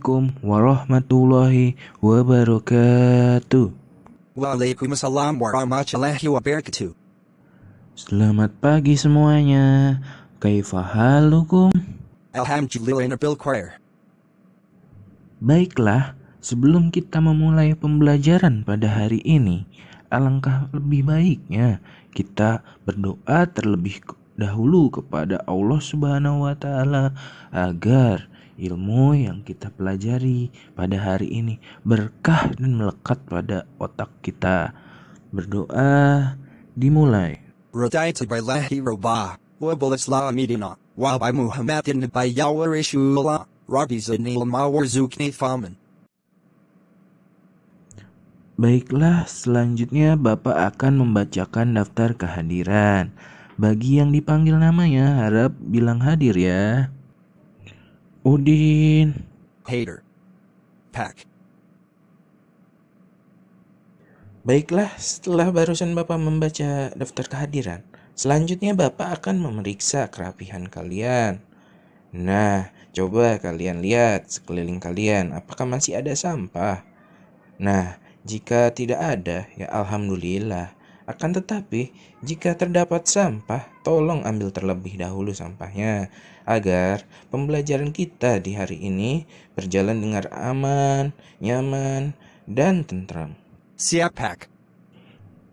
Assalamualaikum warahmatullahi wabarakatuh. Waalaikumsalam warahmatullahi wabarakatuh. Selamat pagi semuanya. Kaifa halukum? Alhamdulillah bil khair. Baiklah, sebelum kita memulai pembelajaran pada hari ini, alangkah lebih baiknya kita berdoa terlebih dahulu kepada Allah Subhanahu wa taala agar ilmu yang kita pelajari pada hari ini berkah dan melekat pada otak kita. Berdoa dimulai. Radaitu billahi rabba, wa bil islami dina, wa bi muhammadin nabiyya wa rasulullah, rabbi zidni ilma warzuqni faman. Baiklah, selanjutnya Bapak akan membacakan daftar kehadiran. Bagi yang dipanggil namanya, harap bilang hadir ya. Udin. Hater. Pack. Baiklah, setelah barusan Bapak membaca daftar kehadiran, selanjutnya Bapak akan memeriksa kerapihan kalian. Nah, coba kalian lihat sekeliling kalian, apakah masih ada sampah? Nah, jika tidak ada, ya alhamdulillah. Akan tetapi, jika terdapat sampah, tolong ambil terlebih dahulu sampahnya, agar pembelajaran kita di hari ini berjalan dengan aman, nyaman, dan tentram. Siap pack.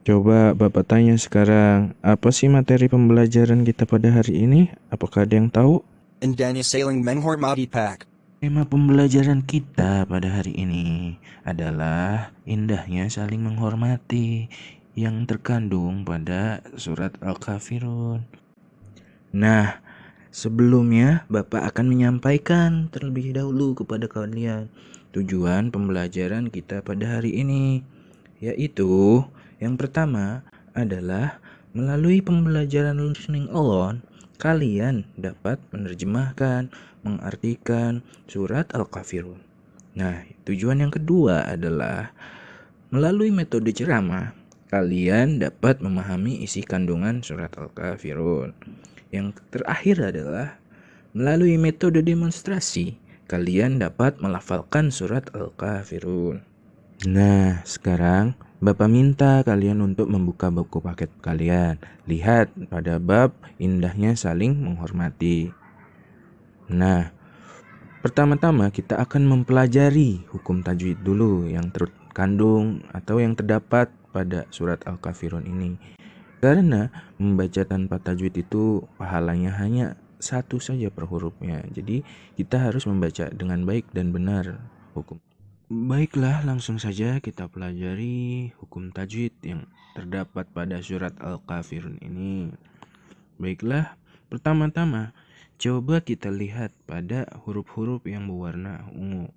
Coba Bapak tanya sekarang, apa sih materi pembelajaran kita pada hari ini? Apakah ada yang tahu? Indani sailing menghormati pack. Tema pembelajaran kita pada hari ini adalah indahnya saling menghormati yang terkandung pada surat Al-Kafirun. Nah, sebelumnya Bapak akan menyampaikan terlebih dahulu kepada kalian tujuan pembelajaran kita pada hari ini, yaitu yang pertama adalah melalui pembelajaran listening alone, kalian dapat menerjemahkan, mengartikan surat Al-Kafirun. Nah, tujuan yang kedua adalah melalui metode ceramah, kalian dapat memahami isi kandungan surat Al-Kafirun. Yang terakhir adalah melalui metode demonstrasi, kalian dapat melafalkan surat Al-Kafirun. Nah, sekarang Bapak minta kalian untuk membuka buku paket kalian. Lihat pada bab indahnya saling menghormati. Nah, pertama-tama kita akan mempelajari hukum tajwid dulu yang terkandung atau yang terdapat pada surat Al-Kafirun ini. Karena membaca tanpa tajwid itu pahalanya hanya satu saja per hurufnya. Jadi kita harus membaca dengan baik dan benar hukum. Baiklah, langsung saja kita pelajari hukum tajwid yang terdapat pada surat Al-Kafirun ini. Baiklah, pertama-tama coba kita lihat pada huruf-huruf yang berwarna ungu.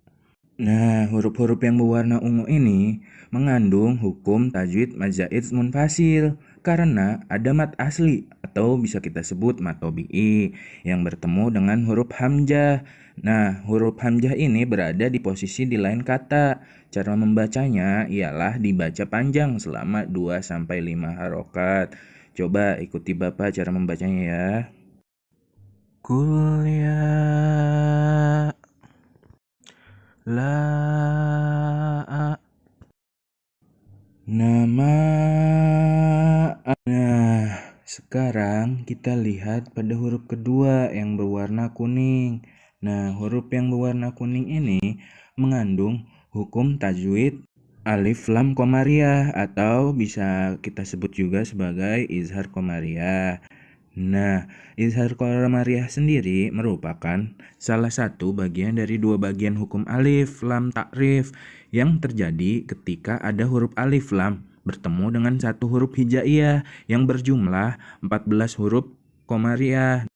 Nah, huruf-huruf yang berwarna ungu ini mengandung hukum tajwid mazaid munfasil karena ada mat asli atau bisa kita sebut mat tobi'i yang bertemu dengan huruf hamzah. Nah, huruf hamzah ini berada di posisi di lain kata. Cara membacanya ialah dibaca panjang selama 2-5 harokat. Coba ikuti Bapak cara membacanya ya. Kuliah la nama. Nah, sekarang kita lihat pada huruf kedua yang berwarna kuning. Nah, huruf yang berwarna kuning ini mengandung hukum tajwid alif lam komariah atau bisa kita sebut juga sebagai izhar komariah. Nah, izhar komariah sendiri merupakan salah satu bagian dari dua bagian hukum alif lam takrif yang terjadi ketika ada huruf alif lam bertemu dengan satu huruf hijaiyah yang berjumlah 14 huruf komariah.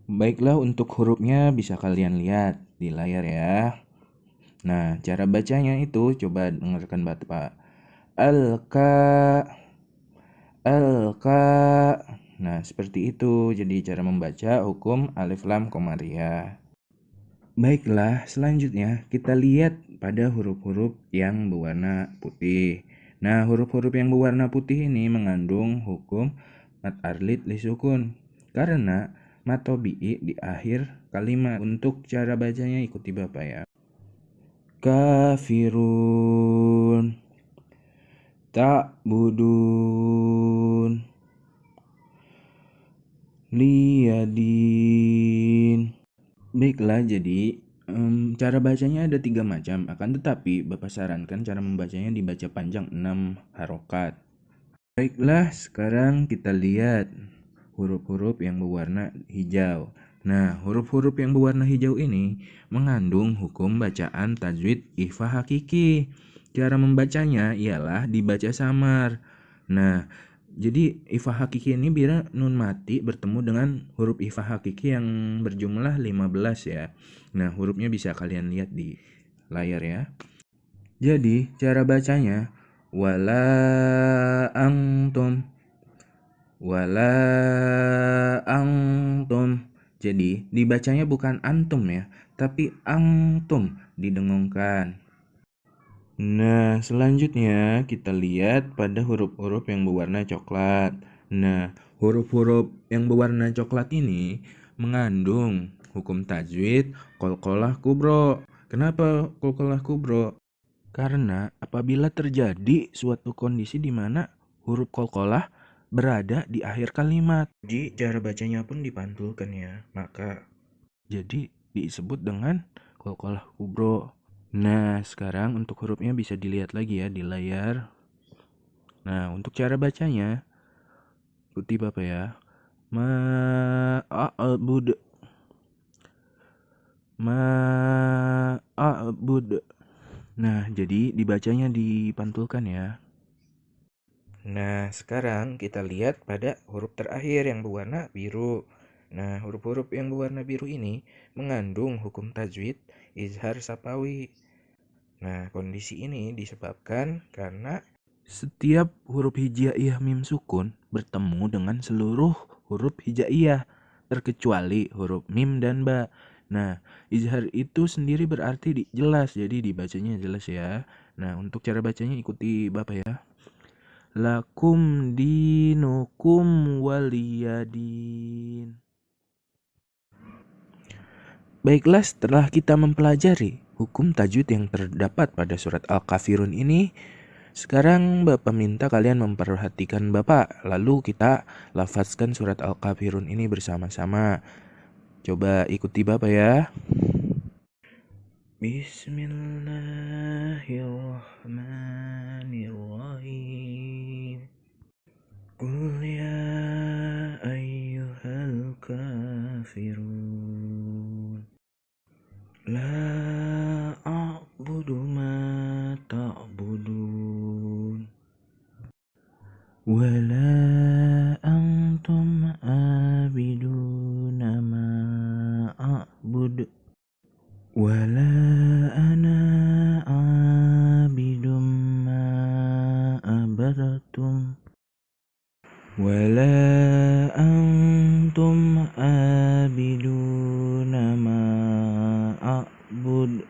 Baiklah, untuk hurufnya bisa kalian lihat di layar ya. Nah, cara bacanya itu coba dengarkan Bapak. Al-ka. Nah, seperti itu jadi cara membaca hukum alif lam komariah. Baiklah, selanjutnya kita lihat pada huruf-huruf yang berwarna putih. Nah, huruf-huruf yang berwarna putih ini mengandung hukum mat arlid li sukun karena mat tobi'i di akhir kalimat. Untuk cara bacanya ikuti Bapak ya. kafirun ta'budun liyadin. Baiklah, jadi cara bacanya ada 3 macam. Akan tetapi Bapak sarankan cara membacanya dibaca panjang 6 harokat. Baiklah, sekarang kita lihat huruf-huruf yang berwarna hijau. Nah, huruf-huruf yang berwarna hijau ini mengandung hukum bacaan tajwid ikhfa hakiki. Cara membacanya ialah dibaca samar. Nah, jadi ikhfa hakiki ini bila nun mati bertemu dengan huruf ikhfa hakiki yang berjumlah 15 ya. Nah, hurufnya bisa kalian lihat di layar ya. Jadi, cara bacanya wala antum. Jadi, dibacanya bukan antum ya, tapi angtum, didengungkan. Nah, selanjutnya kita lihat pada huruf-huruf yang berwarna coklat. Nah, huruf-huruf yang berwarna coklat ini mengandung hukum tajwid qalqalah kubro. Kenapa qalqalah kubro? Karena apabila terjadi suatu kondisi di mana huruf qalqalah berada di akhir kalimat, jadi cara bacanya pun dipantulkan ya. Maka jadi disebut dengan qalqalah kubro. Nah, sekarang untuk hurufnya bisa dilihat lagi ya di layar. Nah, untuk cara bacanya ikuti Bapak ya. Ma'abud. Nah, jadi dibacanya dipantulkan ya. Nah, sekarang kita lihat pada huruf terakhir yang berwarna biru. Nah, huruf-huruf yang berwarna biru ini mengandung hukum tajwid izhar sapawi. Nah, kondisi ini disebabkan karena setiap huruf hijaiyah mim sukun bertemu dengan seluruh huruf hijaiyah terkecuali huruf mim dan ba. Nah, izhar itu sendiri berarti jelas, jadi dibacanya jelas ya. Nah, untuk cara bacanya ikuti Bapak ya. Lakum dinukum waliyadin. Baiklah, setelah kita mempelajari hukum tajwid yang terdapat pada surat Al-Kafirun ini, sekarang Bapak minta kalian memperhatikan Bapak, lalu kita lafazkan surat Al-Kafirun ini bersama-sama. Coba ikuti Bapak ya. Bismillahirrahmanirrahim. Qul ya ayyuhal kafirun la a'budu ma ta'budun wala antum abiduna ma a'bud wala ana abidum ma abadatum wala antum abiduna ma a'bud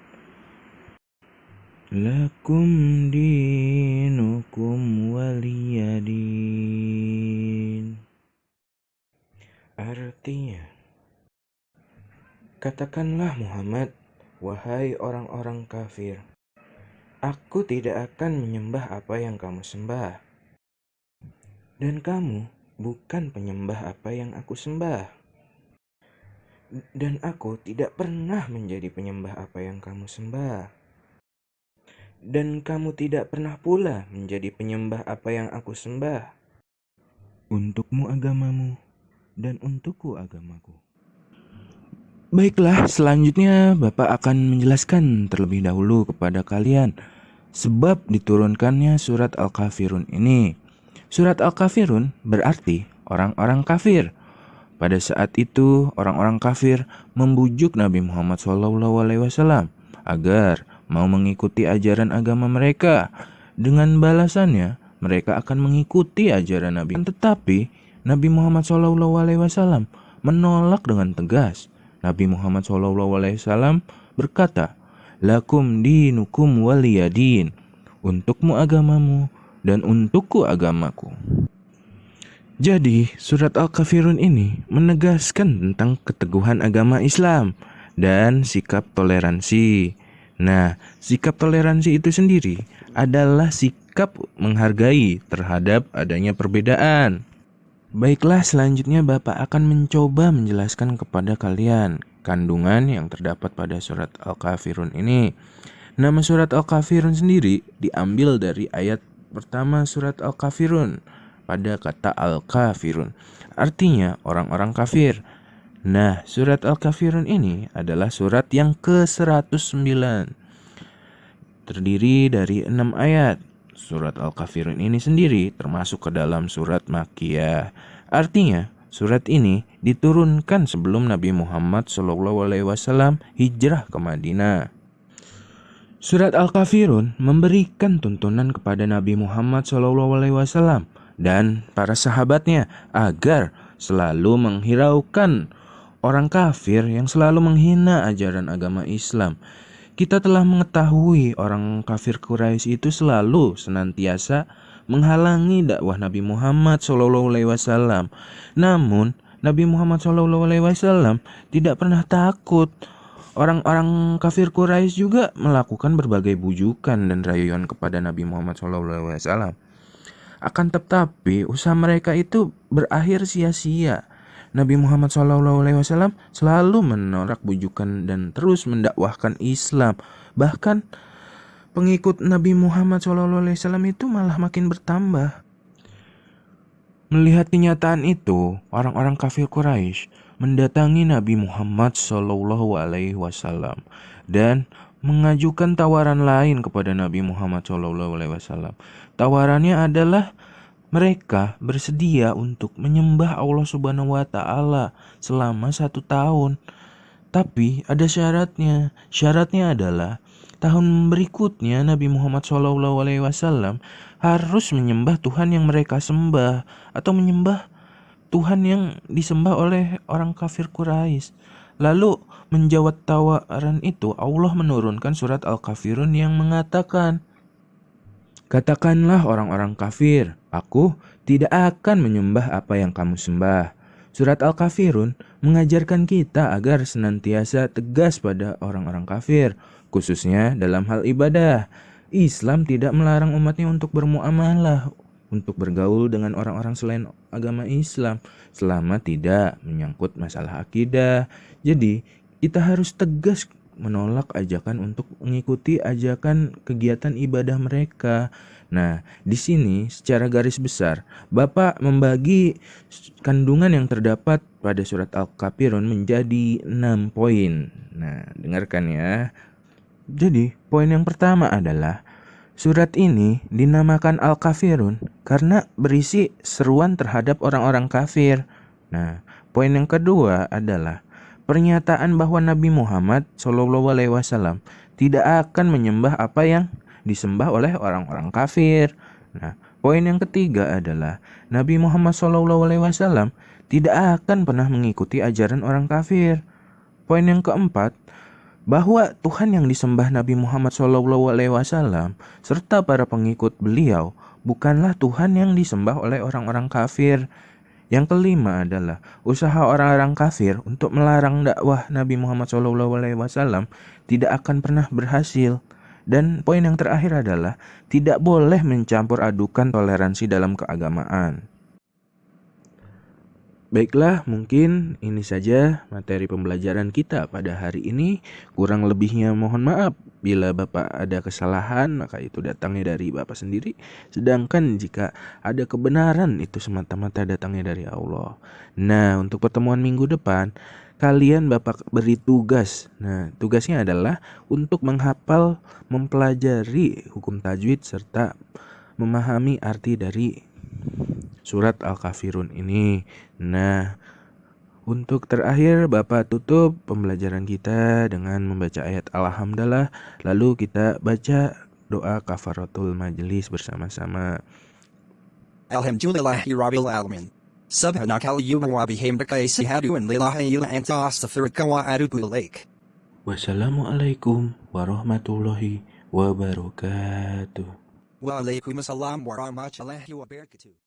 lakum dinukum waliyadin. Artinya, katakanlah Muhammad, wahai orang-orang kafir, aku tidak akan menyembah apa yang kamu sembah, dan kamu bukan penyembah apa yang aku sembah, dan aku tidak pernah menjadi penyembah apa yang kamu sembah, dan kamu tidak pernah pula menjadi penyembah apa yang aku sembah. Untukmu agamamu, dan untukku agamaku. Baiklah, selanjutnya Bapak akan menjelaskan terlebih dahulu kepada kalian sebab diturunkannya surat Al-Kafirun ini. Surat Al-Kafirun berarti orang-orang kafir. Pada saat itu orang-orang kafir membujuk Nabi Muhammad SAW agar mau mengikuti ajaran agama mereka. Dengan balasannya mereka akan mengikuti ajaran Nabi. Tetapi Nabi Muhammad SAW menolak dengan tegas. Nabi Muhammad SAW berkata, lakum dinukum waliyadin, untukmu agamamu dan untukku agamaku. Jadi surat Al-Kafirun ini menegaskan tentang keteguhan agama Islam dan sikap toleransi. Nah, sikap toleransi itu sendiri adalah sikap menghargai terhadap adanya perbedaan. Baiklah, selanjutnya Bapak akan mencoba menjelaskan kepada kalian kandungan yang terdapat pada surat Al-Kafirun ini. Nama surat Al-Kafirun sendiri diambil dari ayat pertama surat Al-Kafirun pada kata Al-Kafirun, artinya orang-orang kafir. Nah, surat Al-Kafirun ini adalah surat yang ke-109. Terdiri dari 6 ayat. Surat Al-Kafirun ini sendiri termasuk ke dalam surat Makkiyah. Artinya, surat ini diturunkan sebelum Nabi Muhammad SAW hijrah ke Madinah. Surat Al-Kafirun memberikan tuntunan kepada Nabi Muhammad SAW dan para sahabatnya agar selalu menghiraukan orang kafir yang selalu menghina ajaran agama Islam. Kita telah mengetahui orang kafir Quraisy itu selalu senantiasa menghalangi dakwah Nabi Muhammad SAW. Namun Nabi Muhammad SAW tidak pernah takut. Orang-orang kafir Quraisy juga melakukan berbagai bujukan dan rayuan kepada Nabi Muhammad SAW. Akan tetapi usaha mereka itu berakhir sia-sia. Nabi Muhammad SAW selalu menolak bujukan dan terus mendakwahkan Islam. Bahkan pengikut Nabi Muhammad SAW itu malah makin bertambah. Melihat kenyataan itu, orang-orang kafir Quraisy mendatangi Nabi Muhammad SAW dan mengajukan tawaran lain kepada Nabi Muhammad SAW. Tawarannya adalah mereka bersedia untuk menyembah Allah Subhanahu wa Ta'ala selama 1 tahun. Tapi ada syaratnya. Syaratnya adalah tahun berikutnya Nabi Muhammad SAW harus menyembah Tuhan yang mereka sembah atau menyembah Tuhan yang disembah oleh orang kafir Quraisy. Lalu menjawab tawaran itu, Allah menurunkan surat Al-Kafirun yang mengatakan, "Katakanlah orang-orang kafir, aku tidak akan menyembah apa yang kamu sembah." Surat Al-Kafirun mengajarkan kita agar senantiasa tegas pada orang-orang kafir, khususnya dalam hal ibadah. Islam tidak melarang umatnya untuk bermuamalah, untuk bergaul dengan orang-orang selain agama Islam, selama tidak menyangkut masalah akidah. Jadi, kita harus tegas menolak ajakan untuk mengikuti ajakan kegiatan ibadah mereka. Nah, di sini secara garis besar, Bapak membagi kandungan yang terdapat pada surat Al-Kafirun menjadi 6 poin. Nah, dengarkan ya. Jadi, poin yang pertama adalah surat ini dinamakan Al-Kafirun karena berisi seruan terhadap orang-orang kafir. Nah, poin yang kedua adalah pernyataan bahwa Nabi Muhammad SAW tidak akan menyembah apa yang disembah oleh orang-orang kafir. Nah, poin yang ketiga adalah Nabi Muhammad SAW tidak akan pernah mengikuti ajaran orang kafir. Poin yang keempat, bahwa Tuhan yang disembah Nabi Muhammad SAW serta para pengikut beliau bukanlah Tuhan yang disembah oleh orang-orang kafir. Yang kelima adalah usaha orang-orang kafir untuk melarang dakwah Nabi Muhammad SAW tidak akan pernah berhasil. Dan poin yang terakhir adalah tidak boleh mencampur adukan toleransi dalam keagamaan. Baiklah, mungkin ini saja materi pembelajaran kita pada hari ini. Kurang lebihnya mohon maaf. Bila Bapak ada kesalahan, maka itu datangnya dari Bapak sendiri. Sedangkan jika ada kebenaran, itu semata-mata datangnya dari Allah. Nah, untuk pertemuan minggu depan, kalian Bapak beri tugas. Nah, tugasnya adalah untuk menghafal, mempelajari hukum tajwid, serta memahami arti dari surat Al-Kafirun ini. Nah, untuk terakhir Bapak tutup pembelajaran kita dengan membaca ayat Alhamdulillah. Lalu kita baca doa kafaratul majelis bersama-sama. Alhamdulillahi Rabbil Alamin. Subhanakallahumma wa bihamdika asyhadu an la ilaha illa anta astaghfiruka wa atubu ilaik. Wassalamualaikum warahmatullahi wabarakatuh. Waalaikumsalam warahmatullahi wabarakatuh.